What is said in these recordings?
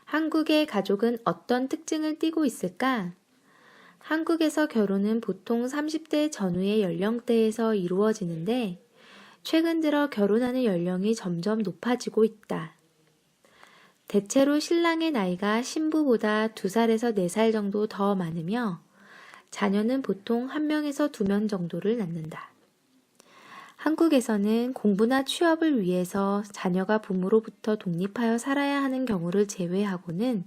한국의 가족은 어떤 특징을 띠고 있을까? 한국에서 결혼은 보통 30대 전후의 연령대에서 이루어지는데, 최근 들어 결혼하는 연령이 점점 높아지고 있다. 대체로 신랑의 나이가 신부보다 2살에서 4살 정도 더 많으며, 자녀는 보통 1명에서 2명 정도를 낳는다. 한국에서는 공부나 취업을 위해서 자녀가 부모로부터 독립하여 살아야 하는 경우를 제외하고는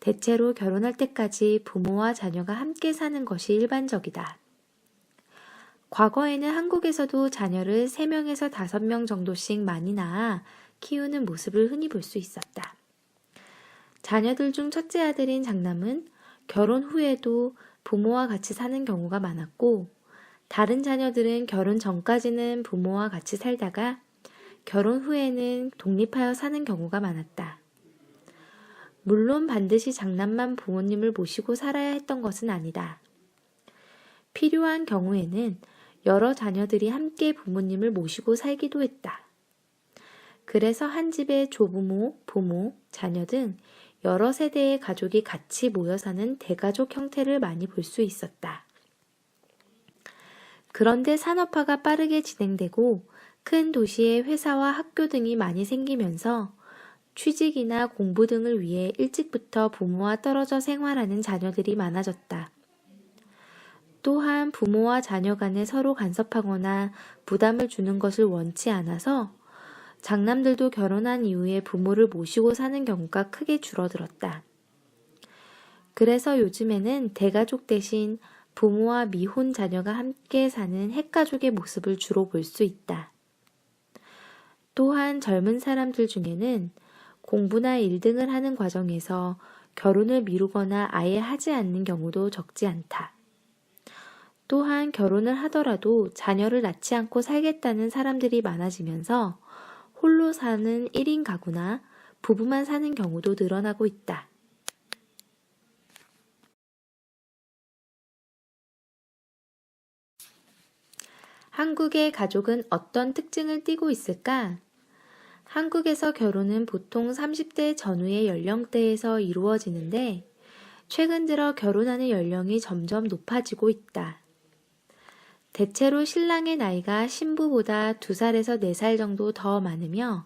대체로 결혼할 때까지 부모와 자녀가 함께 사는 것이 일반적이다. 과거에는 한국에서도 자녀를 3명에서 5명 정도씩 많이 낳아 키우는 모습을 흔히 볼 수 있었다. 자녀들 중 첫째 아들인 장남은 결혼 후에도 부모와 같이 사는 경우가 많았고, 다른 자녀들은 결혼 전까지는 부모와 같이 살다가 결혼 후에는 독립하여 사는 경우가 많았다. 물론 반드시 장남만 부모님을 모시고 살아야 했던 것은 아니다. 필요한 경우에는 여러 자녀들이 함께 부모님을 모시고 살기도 했다. 그래서 한 집에 조부모, 부모, 자녀 등 여러 세대의 가족이 같이 모여 사는 대가족 형태를 많이 볼 수 있었다. 그런데 산업화가 빠르게 진행되고 큰 도시에 회사와 학교 등이 많이 생기면서 취직이나 공부 등을 위해 일찍부터 부모와 떨어져 생활하는 자녀들이 많아졌다. 또한 부모와 자녀 간에 서로 간섭하거나 부담을 주는 것을 원치 않아서 장남들도 결혼한 이후에 부모를 모시고 사는 경우가 크게 줄어들었다. 그래서 요즘에는 대가족 대신 부모와 미혼 자녀가 함께 사는 핵가족의 모습을 주로 볼 수 있다. 또한 젊은 사람들 중에는 공부나 일 등을 하는 과정에서 결혼을 미루거나 아예 하지 않는 경우도 적지 않다. 또한 결혼을 하더라도 자녀를 낳지 않고 살겠다는 사람들이 많아지면서 홀로 사는 1인 가구나 부부만 사는 경우도 늘어나고 있다. 한국의 가족은 어떤 특징을 띠고 있을까? 한국에서 결혼은 보통 30대 전후의 연령대에서 이루어지는데, 최근 들어 결혼하는 연령이 점점 높아지고 있다. 대체로 신랑의 나이가 신부보다 2살에서 4살 정도 더 많으며,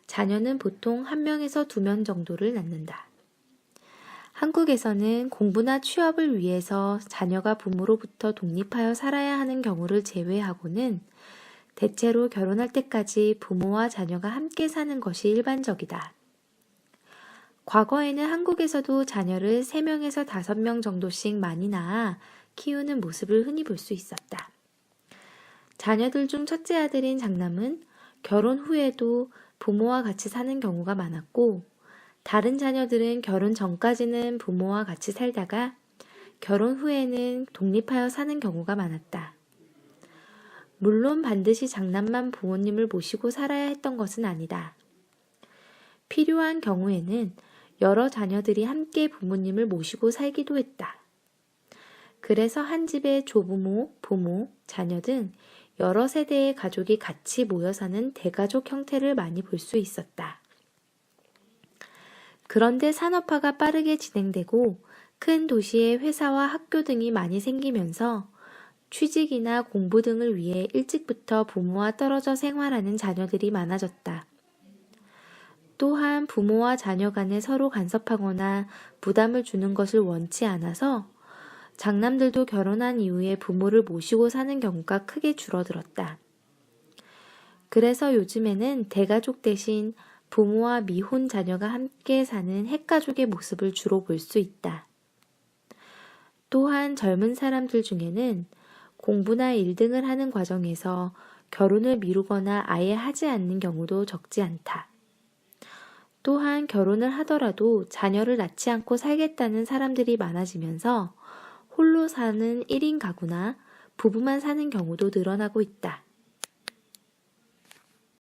자녀는 보통 1명에서 2명 정도를 낳는다. 한국에서는 공부나 취업을 위해서 자녀가 부모로부터 독립하여 살아야 하는 경우를 제외하고는 대체로 결혼할 때까지 부모와 자녀가 함께 사는 것이 일반적이다. 과거에는 한국에서도 자녀를 3명에서 5명 정도씩 많이 낳아 키우는 모습을 흔히 볼 수 있었다. 자녀들 중 첫째 아들인 장남은 결혼 후에도 부모와 같이 사는 경우가 많았고, 다른 자녀들은 결혼 전까지는 부모와 같이 살다가 결혼 후에는 독립하여 사는 경우가 많았다. 물론 반드시 장남만 부모님을 모시고 살아야 했던 것은 아니다. 필요한 경우에는 여러 자녀들이 함께 부모님을 모시고 살기도 했다. 그래서 한 집에 조부모, 부모, 자녀 등 여러 세대의 가족이 같이 모여 사는 대가족 형태를 많이 볼 수 있었다. 그런데 산업화가 빠르게 진행되고 큰 도시에 회사와 학교 등이 많이 생기면서 취직이나 공부 등을 위해 일찍부터 부모와 떨어져 생활하는 자녀들이 많아졌다. 또한 부모와 자녀 간에 서로 간섭하거나 부담을 주는 것을 원치 않아서 장남들도 결혼한 이후에 부모를 모시고 사는 경우가 크게 줄어들었다. 그래서 요즘에는 대가족 대신 부모와 미혼 자녀가 함께 사는 핵가족의 모습을 주로 볼 수 있다. 또한 젊은 사람들 중에는 공부나 일 등을 하는 과정에서 결혼을 미루거나 아예 하지 않는 경우도 적지 않다. 또한 결혼을 하더라도 자녀를 낳지 않고 살겠다는 사람들이 많아지면서 홀로 사는 1인 가구나 부부만 사는 경우도 늘어나고 있다.